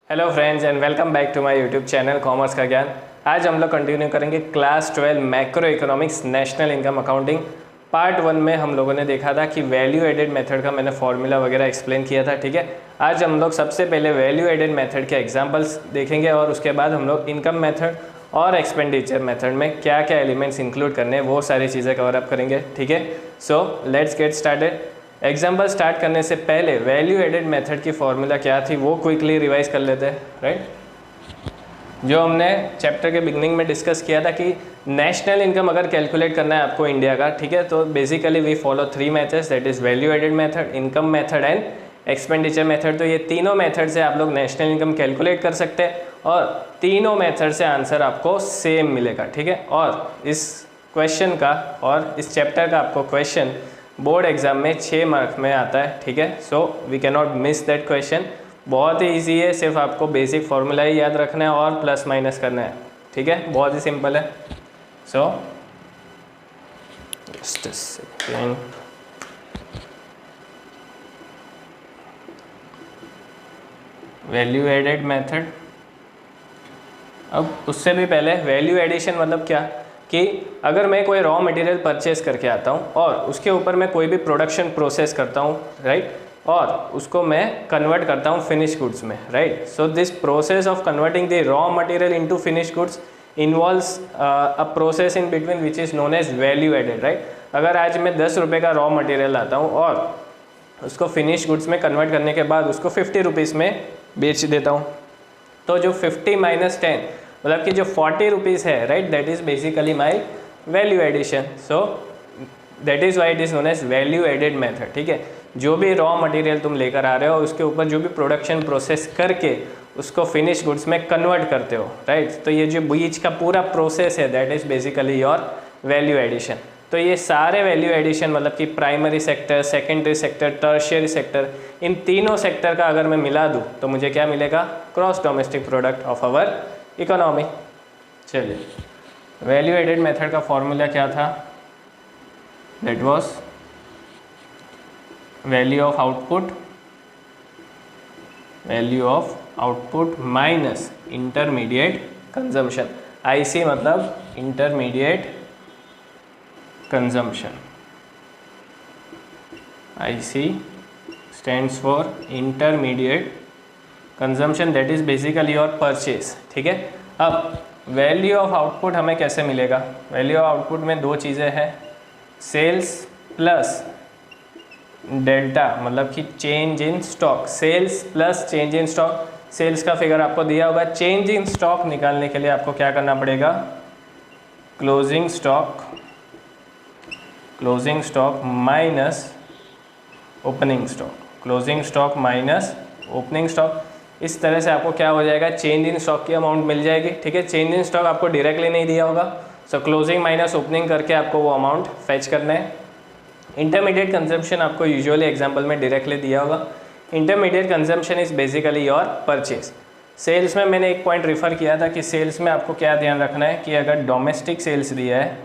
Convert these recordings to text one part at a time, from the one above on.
Hello friends and welcome back to my YouTube channel commerce का ज्ञान। आज हम लोग कंटिन्यू करेंगे class 12 macro economics national income accounting. Part 1 में हम लोगों ने देखा था कि वैल्यू एडेड मेथड का मैंने फॉर्मूला वगैरह एक्सप्लेन किया था। ठीक है, आज हम लोग सबसे पहले वैल्यू एडेड मेथड के एग्जांपल्स देखेंगे और उसके बाद हम लोग इनकम मेथड और एक्सपेंडिचर मेथड में क्या क्या एलिमेंट्स इंक्लूड करने हैं वो सारी चीज़ें कवर अप करेंगे। ठीक है, so let's get started. Example start करने से पहले वैल्यू एडेड मेथड की फॉर्मूला क्या थी वो क्विकली रिवाइज कर लेते हैं। राइट, जो हमने चैप्टर के बिगनिंग में डिस्कस किया था कि नेशनल इनकम अगर कैलकुलेट करना है आपको इंडिया का, ठीक है, तो basically we follow 3 methods, that is value added method, income method and expenditure method. तो ये तीनों मेथड से आप लोग नेशनल इनकम कैलकुलेट कर सकते हैं और तीनों मेथड से आंसर आपको सेम मिलेगा। ठीक है, और इस क्वेश्चन का और इस चैप्टर का आपको क्वेश्चन बोर्ड एग्जाम में 6 मार्क में आता है। ठीक है, so we can not miss that question. बहुत ही ईजी है, सिर्फ आपको बेसिक फार्मूला ही याद रखना है और प्लस माइनस करना है। ठीक है, बहुत ही सिंपल है। So just a second, value added method. अब उससे भी पहले वैल्यू एडिशन मतलब क्या कि अगर मैं कोई रॉ मटेरियल परचेस करके आता हूँ और उसके ऊपर मैं कोई भी प्रोडक्शन प्रोसेस करता हूँ, राइट, और उसको मैं कन्वर्ट करता हूँ फिनिश गुड्स में, right. So this process of converting the raw material into finish goods involves a process in between which is known as value added, right. अगर आज मैं 10 रुपये का रॉ मटेरियल लाता हूँ और उसको फिनिश गुड्स में कन्वर्ट करने के बाद उसको 50 रुपीज़ में बेच देता हूँ, तो जो 50 माइनस 10 मतलब कि जो 40 रुपीज़ है, right, that is basically my value addition. So that is why it is known as value added method. ठीक है, जो भी रॉ मटेरियल तुम लेकर आ रहे हो उसके ऊपर जो भी प्रोडक्शन प्रोसेस करके उसको फिनिश गुड्स में कन्वर्ट करते हो, राइट, तो ये जो बीच का पूरा प्रोसेस है that is basically your value addition. तो ये सारे वैल्यू एडिशन मतलब कि primary sector, secondary sector, tertiary sector, इन तीनों सेक्टर का अगर मैं मिला दूँ तो मुझे क्या मिलेगा? Gross domestic product of our economy. चलिए, वैल्यू एडेड मेथड का फॉर्मूला क्या था? That was value of output minus intermediate consumption. IC मतलब intermediate consumption, IC stands for intermediate consumption, that is basically your purchase। ठीक है, अब value of output हमें कैसे मिलेगा? वैल्यू ऑफ आउटपुट में दो चीज़ें हैं, सेल्स प्लस डेल्टा मतलब कि change in stock. Sales plus change in stock, sales का फिगर आपको दिया होगा। चेंज इन स्टॉक निकालने के लिए आपको क्या करना पड़ेगा? Closing stock minus opening stock, closing stock minus opening stock. इस तरह से आपको क्या हो जाएगा? चेंज इन स्टॉक की अमाउंट मिल जाएगी। ठीक है, चेंज इन स्टॉक आपको डायरेक्टली नहीं दिया होगा, सो क्लोजिंग माइनस ओपनिंग करके आपको वो अमाउंट फेच करना है। इंटरमीडिएट कंजम्पशन आपको यूजुअली एग्जांपल में डायरेक्टली दिया होगा। Intermediate consumption is basically your purchase. Sales में मैंने एक पॉइंट रिफर किया था कि सेल्स में आपको क्या ध्यान रखना है कि अगर डोमेस्टिक सेल्स दिया है,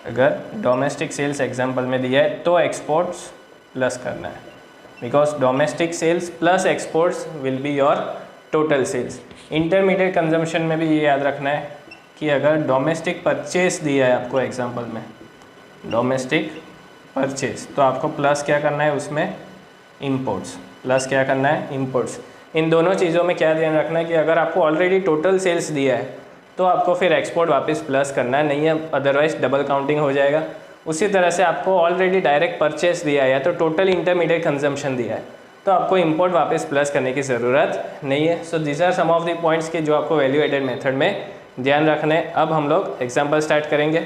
अगर डोमेस्टिक सेल्स एग्जांपल में दिया है तो एक्सपोर्ट्स प्लस करना है, because domestic sales plus exports will be your total sales. Intermediate consumption में भी ये याद रखना है कि अगर डोमेस्टिक परचेस दिया है आपको एग्जांपल में, डोमेस्टिक परचेस, तो आपको प्लस क्या करना है उसमें? इंपोर्ट्स। प्लस क्या करना है? इंपोर्ट्स। इन दोनों चीज़ों में क्या ध्यान रखना है कि अगर आपको ऑलरेडी टोटल सेल्स दिया है तो आपको फिर एक्सपोर्ट वापस प्लस करना है, नहीं है अदरवाइज डबल काउंटिंग हो जाएगा। उसी तरह से आपको ऑलरेडी डायरेक्ट परचेस दिया है या तो टोटल इंटरमीडिएट कंजम्पशन दिया है तो आपको इंपोर्ट वापस प्लस करने की ज़रूरत नहीं है। So this are some of the points के जो आपको वैल्यू एडेड मेथड में ध्यान रखना है। अब हम लोग एग्जाम्पल स्टार्ट करेंगे।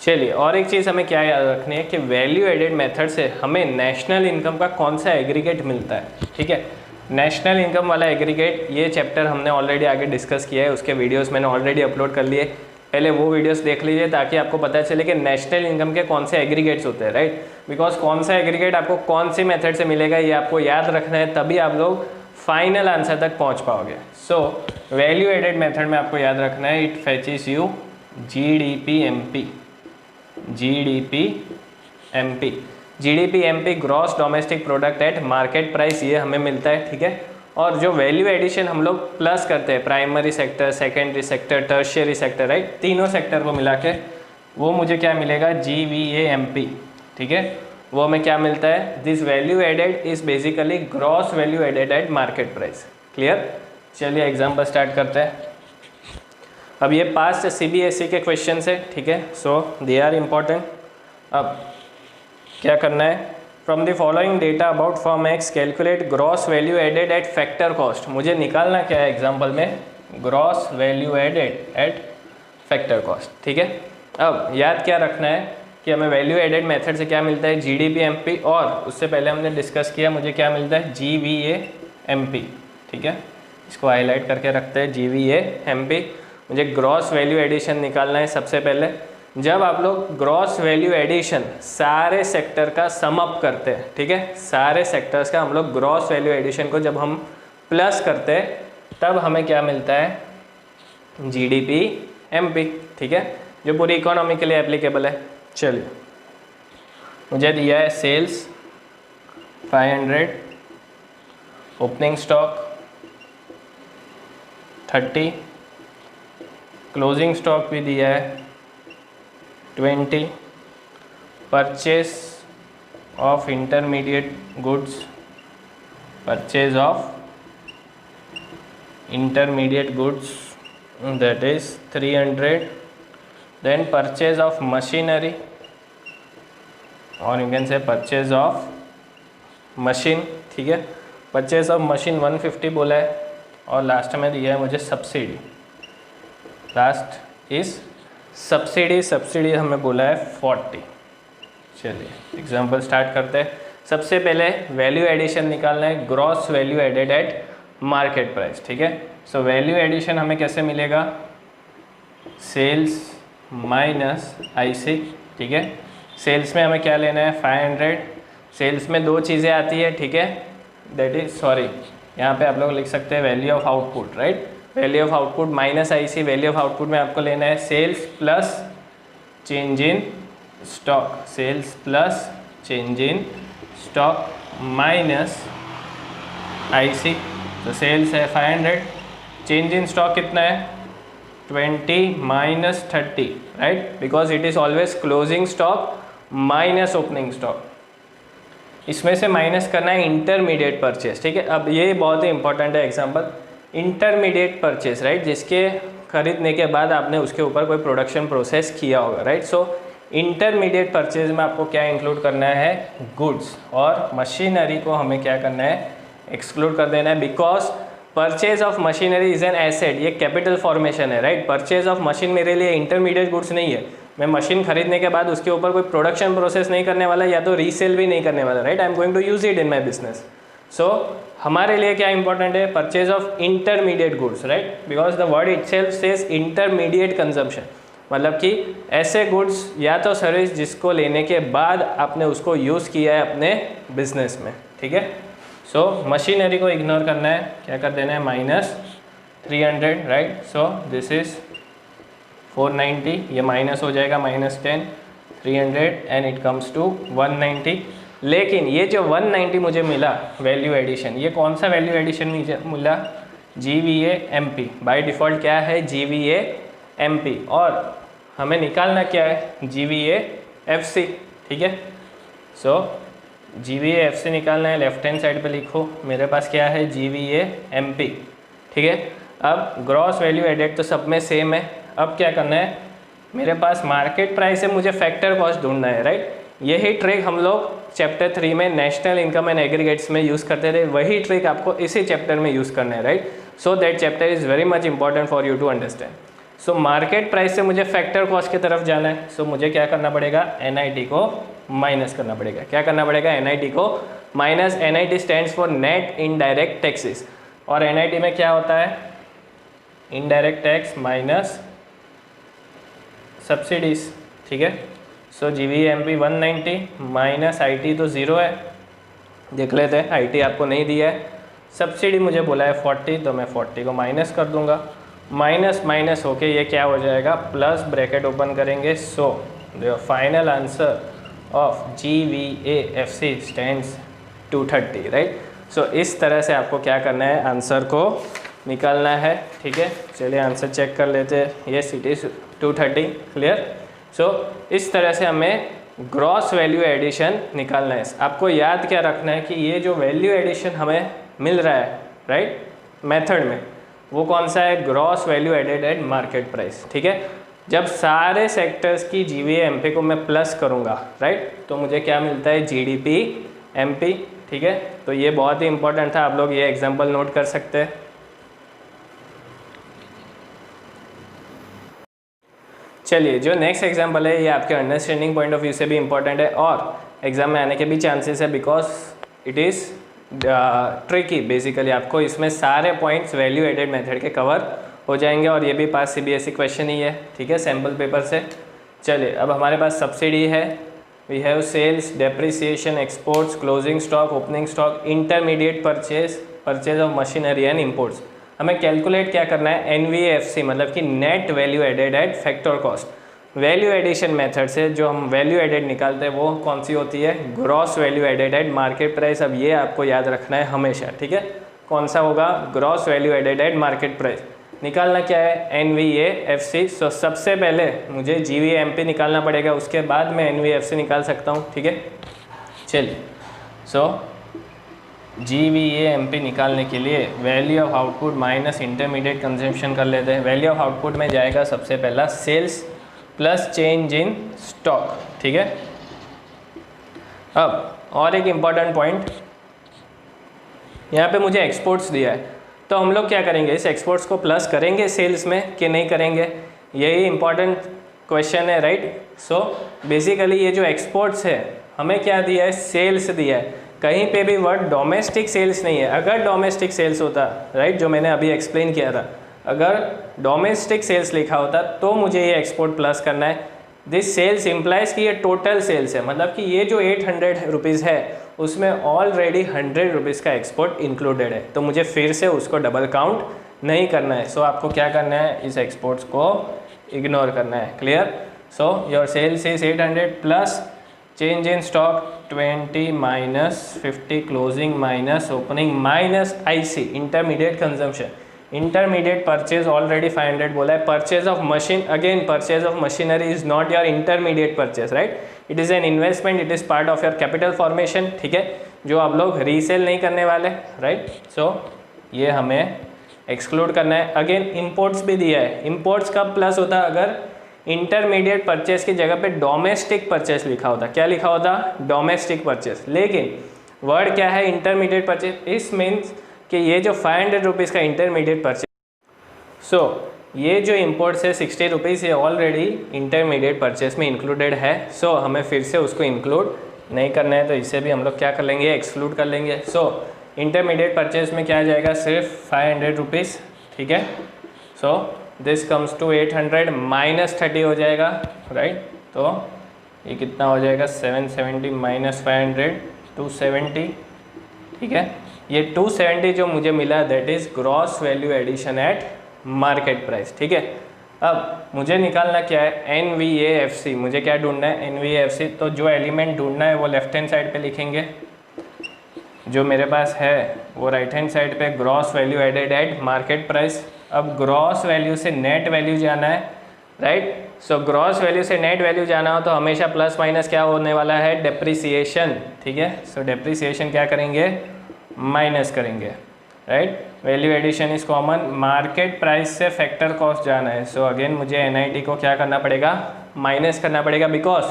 चलिए, और एक चीज़ हमें क्या याद रखनी है कि वैल्यू एडेड मेथड से हमें नेशनल इनकम का कौन सा एग्रीगेट मिलता है। ठीक है, नेशनल इनकम वाला एग्रीगेट ये चैप्टर हमने ऑलरेडी आगे डिस्कस किया है, उसके वीडियोस मैंने ऑलरेडी अपलोड कर लिए, पहले वो वीडियोस देख लीजिए ताकि आपको पता चले कि नेशनल इनकम के कौन से एग्रीगेट्स होते हैं, राइट। बिकॉज कौन सा एग्रीगेट आपको कौन सी मेथड से मिलेगा ये आपको याद रखना है, तभी आप लोग फाइनल आंसर तक पहुँच पाओगे। सो वैल्यू एडेड मेथड में आपको याद रखना है, it fetches you GDP MP। GDP MP gross domestic product at market price, ये हमें मिलता है, ठीक है। और जो वैल्यू एडिशन हम लोग प्लस करते हैं, primary sector, secondary sector, tertiary sector, right, तीनों सेक्टर को मिला के वो मुझे क्या मिलेगा, GVAMP, ठीक है। वो हमें क्या मिलता है, this value added is basically gross value added at market price. Clear. चलिए एग्जाम्पल स्टार्ट करते हैं। अब ये पास्ट CBSE के क्वेश्चन है, ठीक है, सो दे आर इम्पॉर्टेंट। अब क्या करना है, from the following data about firm X calculate gross value added at factor cost. मुझे निकालना क्या है एग्जाम्पल में, gross value added at factor cost, ठीक है। अब याद क्या रखना है कि हमें वैल्यू एडेड मेथड से क्या मिलता है, GDP-MP, और उससे पहले हमने डिस्कस किया मुझे क्या मिलता है, GVAMP, ठीक है। इसको हाईलाइट करके रखते हैं, GVAMP। मुझे ग्रॉस वैल्यू एडिशन निकालना है सबसे पहले। जब आप लोग ग्रॉस वैल्यू एडिशन सारे सेक्टर का सम अप करते हैं, ठीक है, सारे सेक्टर्स का हम लोग ग्रॉस वैल्यू एडिशन को जब हम प्लस करते हैं तब हमें क्या मिलता है, GDP-MP, ठीक है, जो पूरी इकोनॉमी के लिए एप्लीकेबल है। चलिए मुझे दिया है sales 500, opening stock 30, closing stock भी दिया है 20, purchase of intermediate goods, purchase of intermediate goods that is 300, then purchase of machinery, or you can say purchase of machine, ठीक है, purchase of machine 150 बोला है, और लास्ट में दिया है मुझे subsidy, last is subsidy, subsidy हमें बोला है 40। चलिए एग्जाम्पल स्टार्ट करते हैं। सबसे पहले वैल्यू एडिशन निकालना है, gross value added at market price, ठीक है। सो वैल्यू एडिशन हमें कैसे मिलेगा, सेल्स माइनस IC, ठीक है। सेल्स में हमें क्या लेना है, 500। सेल्स में दो चीज़ें आती है, ठीक है, दैट इज, सॉरी, यहाँ पे आप लोग लिख सकते हैं value of output, right, value of output minus IC। Value of output में आपको लेना है sales plus change in stock, sales plus change in stock minus IC। तो सेल्स है 500, चेंज इन स्टॉक कितना है 20 minus 30, right, because it is always closing stock minus opening stock. इसमें से माइनस करना है इंटरमीडिएट परचेस, ठीक है। अब ये बहुत ही इंपॉर्टेंट है एग्जांपल, इंटरमीडिएट परचेस, राइट, जिसके खरीदने के बाद आपने उसके ऊपर कोई प्रोडक्शन प्रोसेस किया होगा, राइट। सो इंटरमीडिएट परचेज में आपको क्या इंक्लूड करना है, गुड्स, और मशीनरी को हमें क्या करना है, एक्सक्लूड कर देना है, because purchase of machinery is an asset, ये कैपिटल फॉर्मेशन है, राइट। परचेज ऑफ मशीन मेरे लिए इंटरमीडिएट गुड्स नहीं है, मैं मशीन खरीदने के बाद उसके ऊपर कोई प्रोडक्शन प्रोसेस नहीं करने वाला, या तो रीसेल भी नहीं करने वाला, right, I'm going to use it in my business. So हमारे लिए क्या इंपॉर्टेंट है, purchase of intermediate goods, right, because the word itself says intermediate consumption, मतलब कि ऐसे गुड्स या तो सर्विस जिसको लेने के बाद आपने उसको यूज़ किया है अपने बिजनेस में, ठीक है। सो मशीनरी को इग्नोर करना है, क्या कर देना है, माइनस 300, राइट। सो दिस इज 490, ये माइनस हो जाएगा, minus 10, 300 and it comes to 190। लेकिन ये जो 190 मुझे मिला वैल्यू एडिशन, ये कौन सा वैल्यू एडिशन मिला, GVAMP, बाय डिफ़ॉल्ट क्या है, GVAMP, और हमें निकालना क्या है, GVAFC, ठीक है। सो GVAFC निकालना है, लेफ्ट हैंड साइड पे लिखो, मेरे पास क्या है, GVAMP, ठीक है। अब ग्रॉस वैल्यू एडेड तो सब में सेम है, अब क्या करना है, मेरे पास मार्केट प्राइस है, मुझे फैक्टर कॉस्ट ढूंढना है, राइट। यही ट्रिक हम लोग चैप्टर 3 में नेशनल इनकम एंड एग्रीगेट्स में यूज़ करते थे, वही ट्रिक आपको इसी चैप्टर में यूज़ करना है, right. So that chapter is very much important for you to understand. So market price से मुझे फैक्टर कॉस्ट की तरफ जाना है, सो मुझे क्या करना पड़ेगा, NIT को माइनस करना पड़ेगा। क्या करना पड़ेगा, NIT को minus, NIT stands for net indirect taxes, और NIT में क्या होता है, इनडायरेक्ट टैक्स माइनस सब्सिडीज, ठीक है। सो GVAMP 190 माइनस IT तो 0 है, देख लेते हैं, IT आपको नहीं दिया है, सब्सिडी मुझे बोला है 40, तो मैं 40 को माइनस कर दूंगा, माइनस माइनस होके ये क्या हो जाएगा, प्लस, ब्रैकेट ओपन करेंगे। So final answer of GVAFC stands 230, right. So इस तरह से आपको क्या करना है, आंसर को निकालना है, ठीक है। चलिए आंसर चेक कर लेते हैं। ये इट इज़ 230, क्लियर। सो इस तरह से हमें ग्रॉस वैल्यू एडिशन निकालना है। आपको याद क्या रखना है कि ये जो वैल्यू एडिशन हमें मिल रहा है, राइट, मेथड में, वो कौन सा है, gross value added at market price, ठीक है। जब सारे सेक्टर्स की GVA-MP को मैं प्लस करूँगा, राइट, तो मुझे क्या मिलता है, GDP-MP, ठीक है। तो ये बहुत ही इंपॉर्टेंट था, आप लोग ये एग्जाम्पल नोट कर सकते हैं। चलिए जो नेक्स्ट एग्जाम्पल है ये आपके अंडरस्टैंडिंग पॉइंट ऑफ व्यू से भी इम्पॉर्टेंट है और एग्जाम में आने के भी चांसेस है, because it is tricky. Basically आपको इसमें सारे पॉइंट्स वैल्यू एडेड मेथड के कवर हो जाएंगे और ये भी पास CBSE क्वेश्चन ही है, ठीक है, सैम्पल पेपर से। चलिए अब हमारे पास सब्सिडी है, we have sales, depreciation, exports, closing stock, opening stock, intermediate purchase of machinery and imports. हमें कैलकुलेट क्या करना है, NVAFC मतलब कि net value added at factor cost. Value addition method से जो हम वैल्यू एडेड निकालते हैं वो कौन सी होती है, gross value added at market price. अब ये आपको याद रखना है हमेशा, ठीक है, कौन सा होगा, gross value added at market price. निकालना क्या है, NVAFC। सो सबसे पहले मुझे GVA-MP निकालना पड़ेगा, उसके बाद मैं NVAFC निकाल सकता हूँ, ठीक है। चलिए सो GVA-MP निकालने के लिए value of output minus intermediate consumption कर लेते हैं। वैल्यू ऑफ आउटपुट में जाएगा सबसे पहला sales plus change in stock, ठीक है। अब और एक इम्पॉर्टेंट पॉइंट, यहाँ पे मुझे एक्सपोर्ट्स दिया है, तो हम लोग क्या करेंगे, इस एक्सपोर्ट्स को प्लस करेंगे सेल्स में कि नहीं करेंगे, यही इंपॉर्टेंट क्वेश्चन है, राइट। सो बेसिकली ये जो एक्सपोर्ट्स है हमें क्या दिया है, सेल्स दिया है, कहीं पे भी वर्ड डोमेस्टिक सेल्स नहीं है। अगर डोमेस्टिक सेल्स होता, राइट, जो मैंने अभी एक्सप्लेन किया था, अगर डोमेस्टिक सेल्स लिखा होता तो मुझे ये एक्सपोर्ट प्लस करना है। दिस सेल्स इम्प्लाइज कि ये टोटल सेल्स है, मतलब कि ये जो 800 रुपीज़ है उसमें ऑलरेडी 100 रुपीज़ का एक्सपोर्ट इंक्लूडेड है, तो मुझे फिर से उसको डबल काउंट नहीं करना है। सो आपको क्या करना है, इस एक्सपोर्ट्स को इग्नोर करना है, clear. So your sales is 800 plus change in stock 20 minus 50 closing minus opening minus IC intermediate consumption. Intermediate purchase already 500 बोला है। Purchase of machine, again purchase of machinery is not your intermediate purchase, right, it is an investment, it is part of your capital formation, ठीक है, जो आप लोग resale नहीं करने वाले, राइट। सो ये हमें एक्सक्लूड करना है। अगेन इम्पोर्ट्स भी दिया है, इम्पोर्ट्स कब प्लस होता है, अगर इंटरमीडिएट परचेज की जगह पे डोमेस्टिक परचेज लिखा होता। क्या लिखा होता, डोमेस्टिक परचेज, लेकिन वर्ड क्या है, इंटरमीडिएट परचेज। इस मीन्स कि ये जो 500 रुपीज़ का इंटरमीडिएट परचेज, सो ये जो इम्पोर्ट्स है 60 रुपीज़, ये ऑलरेडी इंटरमीडिएट परचेज में इंक्लूडेड है। सो हमें फिर से उसको इंक्लूड नहीं करना है, तो इसे भी हम लोग क्या कर लेंगे, एक्सक्लूड कर लेंगे। सो इंटरमीडिएट परचेज में क्या आ जाएगा, सिर्फ 500 रुपीज़, ठीक है। So this comes to 800 minus 30 हो जाएगा, राइट। तो ये कितना हो जाएगा, 770 माइनस 500 270, ठीक है। ये 270 जो मुझे मिला that is gross value addition at market price, ठीक है। अब मुझे निकालना क्या है, NVAFC, मुझे क्या ढूंढना है, NVAFC। तो जो एलिमेंट ढूंढना है वो लेफ्ट हैंड साइड पे लिखेंगे, जो मेरे पास है वो राइट हैंड साइड पे gross value added at market price. अब ग्रॉस वैल्यू से नेट वैल्यू जाना है, राइट। सो ग्रॉस वैल्यू से नेट वैल्यू जाना हो तो हमेशा प्लस माइनस क्या होने वाला है, डेप्रिसिएशन, ठीक है। सो डेप्रिसिएशन क्या करेंगे, माइनस करेंगे, right. Value addition is common, market price से फैक्टर कॉस्ट जाना है। सो अगेन मुझे NIT को क्या करना पड़ेगा, माइनस करना पड़ेगा, बिकॉज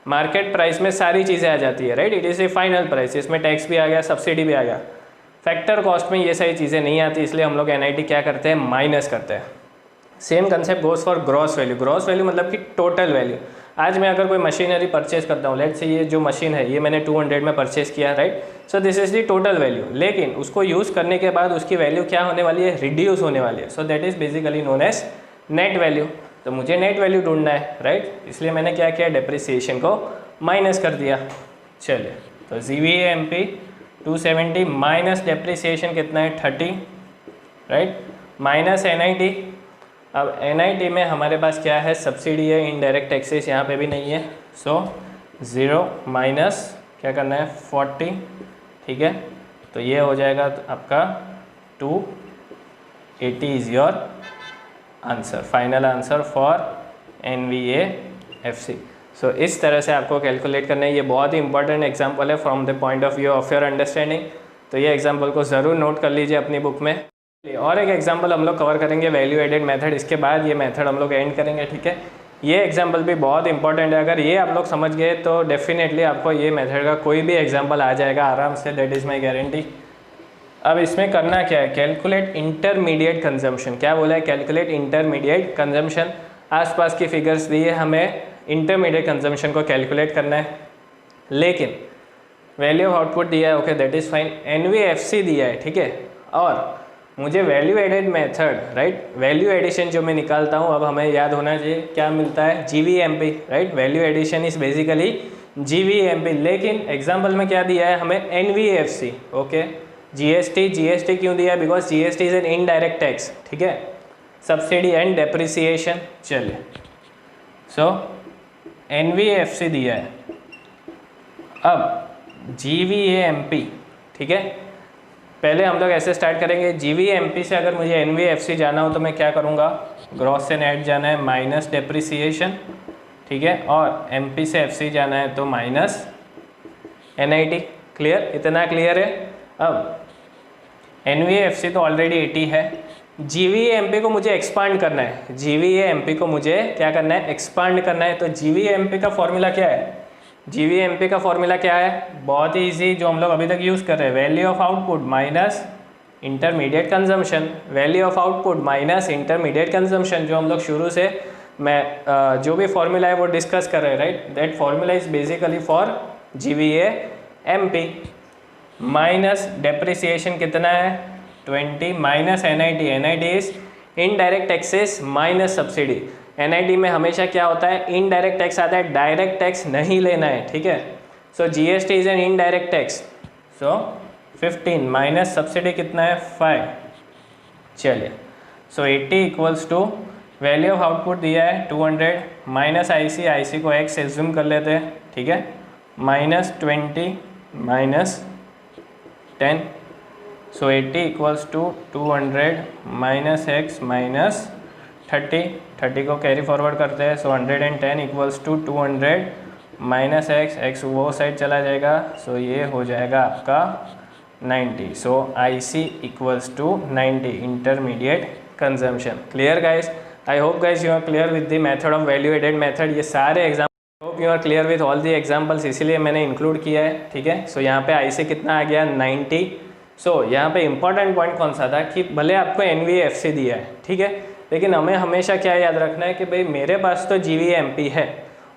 मार्केट प्राइस में सारी चीज़ें आ जाती है, right, it is A final price, इसमें टैक्स भी आ गया, सब्सिडी भी आ गया। फैक्टर कॉस्ट में ये सारी चीज़ें नहीं आती, इसलिए हम लोग NIT क्या करते हैं, माइनस करते हैं। Same concept goes for gross value. Gross value मतलब कि टोटल वैल्यू। आज मैं अगर कोई मशीनरी परचेज करता हूँ, लेट्स से ये जो मशीन है ये मैंने 200 में परचेज किया, right. So this is the total value, लेकिन उसको यूज़ करने के बाद उसकी वैल्यू क्या होने वाली है, रिड्यूस होने वाली है। So that is basically known as net value. तो मुझे नेट वैल्यू ढूंढना है, राइट, इसलिए मैंने क्या किया, डेप्रिसिएशन को माइनस कर दिया। चलिए तो GVA-MP 270 माइनस डेप्रिसिएशन कितना है, 30, राइट, माइनस NIT। अब NIT में हमारे पास क्या है, सब्सिडी है, इनडायरेक्ट टैक्सेस यहाँ पे भी नहीं है। सो 0 माइनस क्या करना है 40, ठीक है। तो ये हो जाएगा आपका 280 is your answer, final answer for NVAFC। सो इस तरह से आपको कैलकुलेट करना है। ये बहुत ही इंपॉर्टेंट एग्जाम्पल है from the point of view of your understanding. तो ये एग्जाम्पल को ज़रूर नोट कर लीजिए अपनी बुक में। और एक एग्जाम्पल हम लोग कवर करेंगे वैल्यू एडेड मेथड, इसके बाद ये मेथड हम लोग एंड करेंगे, ठीक है। ये एग्जाम्पल भी बहुत इंपॉर्टेंट है, अगर ये आप लोग समझ गए तो डेफिनेटली आपको ये मेथड का कोई भी एग्जाम्पल आ जाएगा आराम से, दैट इज़ माई गारंटी। अब इसमें करना क्या है, कैलकुलेट इंटरमीडिएट कंजम्पशन। क्या बोला है, कैलकुलेट इंटरमीडिएट कंजम्पशन। आसपास की फिगर्स दी है, हमें इंटरमीडिएट कंजम्पशन को कैलकुलेट करना है, लेकिन वैल्यू ऑफ आउटपुट दिया है, okay that is fine. NVFC दिया है, ठीक है, और मुझे value added method, right, value addition जो मैं निकालता हूँ, अब हमें याद होना चाहिए क्या मिलता है, GVMP, right. Value addition is basically GVMP, लेकिन एग्जाम्पल में क्या दिया है हमें, NVFC, ओके। GST क्यों दिया है, because GST is an indirect tax, ठीक है, सब्सिडी एंड डेप्रिसिएशन। चलिए, सो NVFC दिया है। अब GVAMP, ठीक है, पहले हम लोग ऐसे स्टार्ट करेंगे। GVMP से अगर मुझे NVFC जाना हो तो मैं क्या करूँगा, ग्रॉस से नेट जाना है माइनस डेप्रिसिएशन, ठीक है, और MP से FC जाना है तो माइनस NIT। क्लियर, इतना क्लियर है। अब NVFC तो ऑलरेडी 80 है, GVAMP को मुझे एक्सपांड करना है, GVAMP को मुझे क्या करना है, एक्सपांड करना है। तो GVAMP का फॉर्मूला क्या है, GVAMP का फॉर्मूला क्या है, बहुत ही ईजी, जो हम लोग अभी तक यूज़ कर रहे हैं, value of output minus intermediate consumption. Value of output minus intermediate consumption, जो हम लोग शुरू से मैं जो भी फॉर्मूला है वो डिस्कस कर रहे हैं, right. That formula is basically for GVAMP। Minus depreciation कितना है 20, minus NIT is indirect taxes minus subsidy. NIT में हमेशा क्या होता है, इनडायरेक्ट टैक्स आता है, डायरेक्ट टैक्स नहीं लेना है, ठीक है। So GST is an indirect tax, so 15 minus subsidy कितना है 5। चलिए, so 80 equals to value of output दिया है 200 माइनस IC को X एज्यूम कर लेते हैं, ठीक है, minus 20 minus 10। So 80 equals to 200 minus X minus 30 को कैरी फॉरवर्ड करते हैं। So 110 equals to 200 minus X वो साइड चला जाएगा, सो ये हो जाएगा आपका 90। So IC equals to 90 intermediate consumption. Clear guys, I hope guys you are clear with the method of value added method. ये सारे example, hope you are clear with all the examples, इसीलिए मैंने include किया है, ठीक है। सो यहाँ पे IC कितना आ गया 90। सो यहाँ पे इंपॉर्टेंट पॉइंट कौन सा था कि भले आपको NVFC दिया है, ठीक है, लेकिन हमें हमेशा क्या याद रखना है कि भाई मेरे पास तो GVAMP है,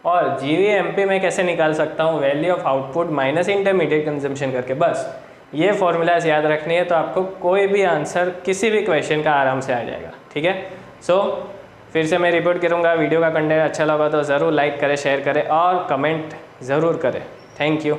और GVAMP में कैसे निकाल सकता हूँ, value of output minus intermediate consumption करके। बस ये फॉर्मूलाज याद रखनी है, तो आपको कोई भी आंसर किसी भी क्वेश्चन का आराम से आ जाएगा, ठीक है। सो फिर से मैं रिपोर्ट करूँगा, वीडियो का कंटेंट अच्छा लगा तो ज़रूर लाइक करें, शेयर करें और कमेंट ज़रूर करें। Thank you.